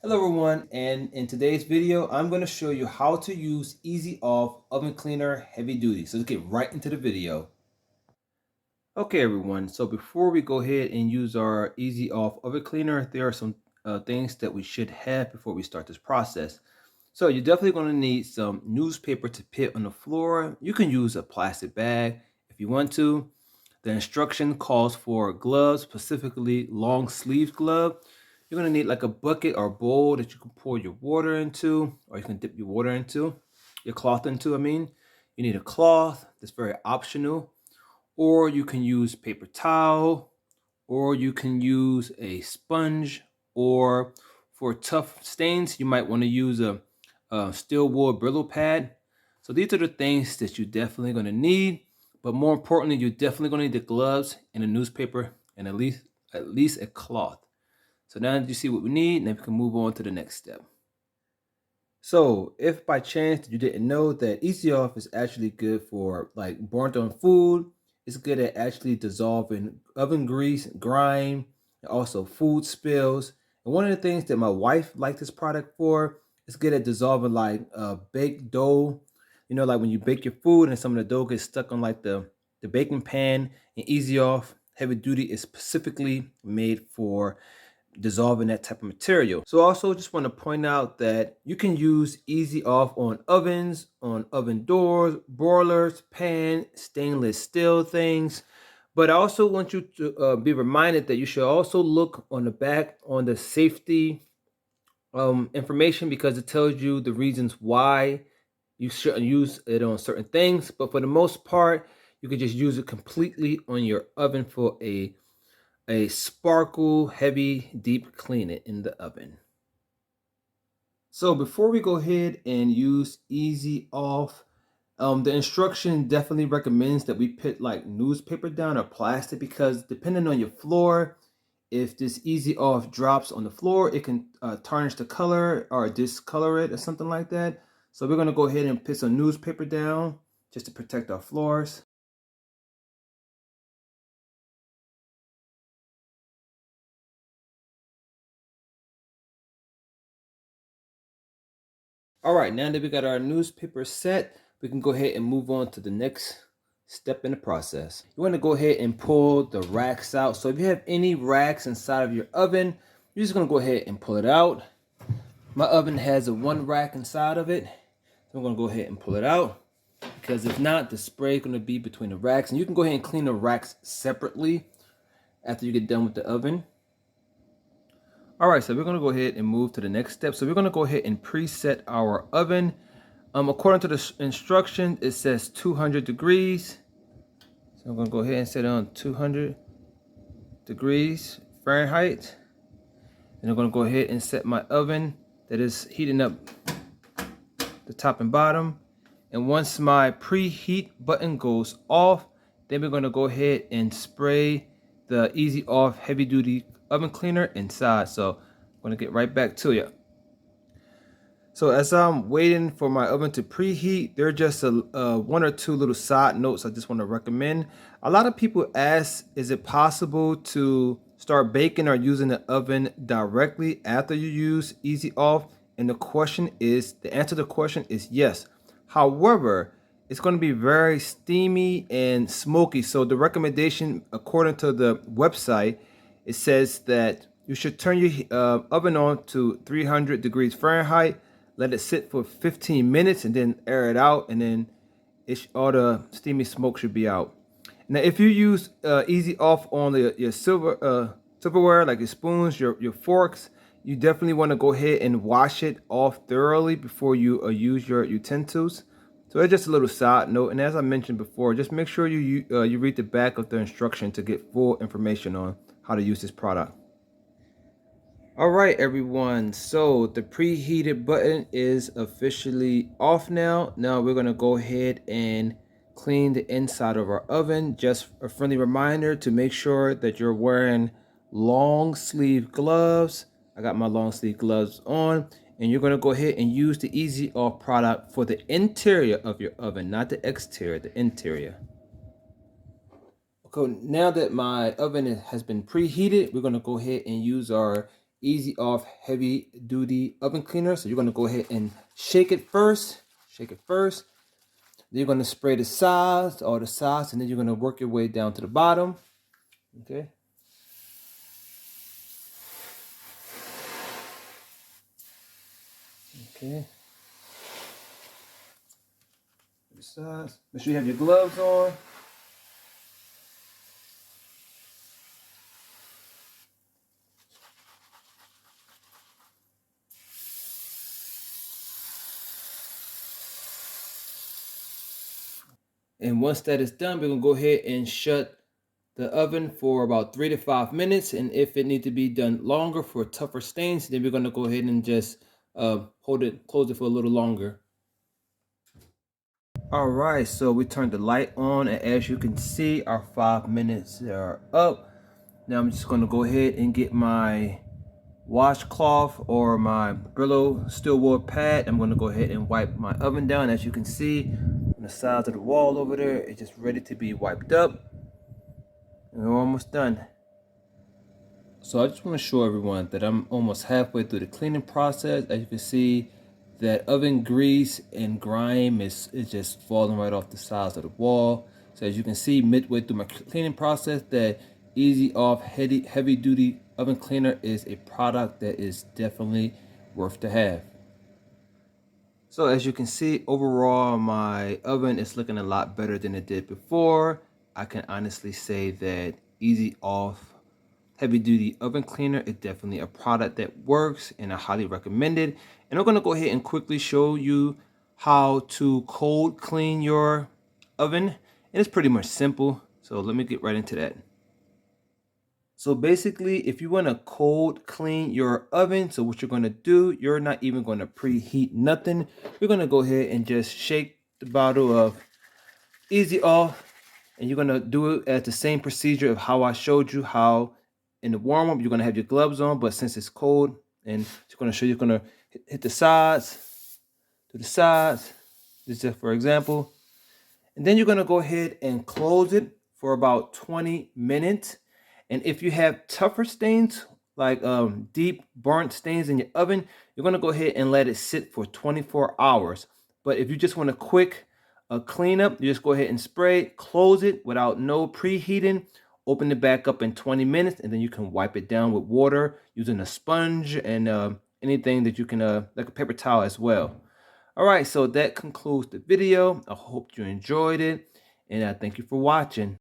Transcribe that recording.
Hello everyone, and in today's video I'm going to show you how to use Easy Off Oven Cleaner Heavy Duty. So let's get right into the video. Okay everyone, so before we go ahead and use our Easy Off Oven Cleaner, there are some things that we should have before we start this process. So you're definitely going to need some newspaper to put on the floor. You can use a plastic bag if you want to. The instruction calls for gloves, specifically long sleeve glove. You're going to need like a bucket or bowl that you can pour your water into, or you can dip your water into, your cloth into, I mean. You need a cloth that's very optional, or you can use paper towel, or you can use a sponge, or for tough stains, you might want to use a steel wool Brillo pad. So these are the things that you're definitely going to need. But more importantly, you're definitely going to need the gloves and a newspaper and at least a cloth. So now that you see what we need, now we can move on to the next step. So if by chance you didn't know that Easy Off is actually good for like burnt on food, it's good at actually dissolving oven grease, grime, and also food spills. And one of the things that my wife liked this product for, it's good at dissolving like baked dough. You know, like when you bake your food and some of the dough gets stuck on like the baking pan. And Easy Off Heavy Duty is specifically made for dissolving that type of material. So also just want to point out that you can use Easy Off on ovens, on oven doors, broilers, pan, stainless steel things. But I also want you to be reminded that you should also look on the back on the safety information, because it tells you the reasons why you shouldn't use it on certain things. But for the most part, you can just use it completely on your oven for a sparkle heavy deep clean it in the oven. So before we go ahead and use Easy Off, the instruction definitely recommends that we put like newspaper down or plastic, because depending on your floor, if this Easy Off drops on the floor, it can tarnish the color or discolor it or something like that. So we're going to go ahead and put some newspaper down just to protect our floors. All right, now that we got our newspaper set, we can go ahead and move on to the next step in the process. You want to go ahead and pull the racks out. So if you have any racks inside of your oven, you're just going to go ahead and pull it out. My oven has a one rack inside of it. So I'm going to go ahead and pull it out, because if not, the spray is going to be between the racks. And you can go ahead and clean the racks separately after you get done with the oven. All right, so we're going to go ahead and move to the next step. So we're going to go ahead and preset our oven. According to the instruction, it says 200 degrees. So I'm going to go ahead and set it on 200 degrees Fahrenheit. And I'm going to go ahead and set my oven that is heating up the top and bottom. And once my preheat button goes off, then we're going to go ahead and spray the Easy Off Heavy Duty Oven Cleaner inside. So I'm going to get right back to you. So as I'm waiting for my oven to preheat, there are just one or two little side notes I just want to recommend. A lot of people ask, is it possible to start baking or using the oven directly after you use Easy Off? And the answer to the question is yes. However, it's going to be very steamy and smoky. So the recommendation, according to the website, it says that you should turn your oven on to 300 degrees Fahrenheit, let it sit for 15 minutes, and then air it out, and then all the steamy smoke should be out. Now, if you use Easy Off on your silverware, like your spoons, your forks, you definitely want to go ahead and wash it off thoroughly before you use your utensils. So it's just a little side note. And as I mentioned before, just make sure you read the back of the instruction to get full information on how to use this product. All right, everyone. So the preheated button is officially off now. Now we're going to go ahead and clean the inside of our oven. Just a friendly reminder to make sure that you're wearing long sleeve gloves. I got my long sleeve gloves on, and you're going to go ahead and use the Easy Off product for the interior of your oven, not the exterior, the interior. Okay, now that my oven has been preheated, we're going to go ahead and use our Easy Off Heavy Duty Oven Cleaner. So you're going to go ahead and shake it first. Shake it first. Then you're going to spray the sides, all the sides, and then you're going to work your way down to the bottom. Okay. Okay. The sides. Make sure you have your gloves on. And once that is done, we're going to go ahead and shut the oven for about 3 to 5 minutes. And if it needs to be done longer for tougher stains, then we're going to go ahead and just close it for a little longer. All right, so we turned the light on, and as you can see, our 5 minutes are up. Now I'm just going to go ahead and get my washcloth or my Brillo steel wool pad. I'm going to go ahead and wipe my oven down. As you can see on the sides of the wall over there, it's just ready to be wiped up. And we're almost done. So I just want to show everyone that I'm almost halfway through the cleaning process. As you can see, that oven grease and grime is just falling right off the sides of the wall. So as you can see, midway through my cleaning process, that Easy Off heavy duty oven cleaner is a product that is definitely worth to have. So as you can see, overall my oven is looking a lot better than it did before. I can honestly say that Easy Off heavy duty oven cleaner is definitely a product that works, and I highly recommend it. And I'm going to go ahead and quickly show you how to cold clean your oven, and it's pretty much simple. So let me get right into that. So basically, if you want to cold clean your oven, so what you're going to do, you're not even going to preheat nothing. You're going to go ahead and just shake the bottle of Easy Off, and you're going to do it at the same procedure of how I showed you. How in the warm up you're going to have your gloves on, but since it's cold, and it's going to show you're going to hit the sides, to the sides, this is just for example. And then you're going to go ahead and close it for about 20 minutes. And if you have tougher stains, like deep burnt stains in your oven, you're going to go ahead and let it sit for 24 hours. But if you just want a quick cleanup, you just go ahead and spray, close it without no preheating, open it back up in 20 minutes, and then you can wipe it down with water using a sponge and anything that you can, like a paper towel as well. All right, so that concludes the video. I hope you enjoyed it, and I thank you for watching.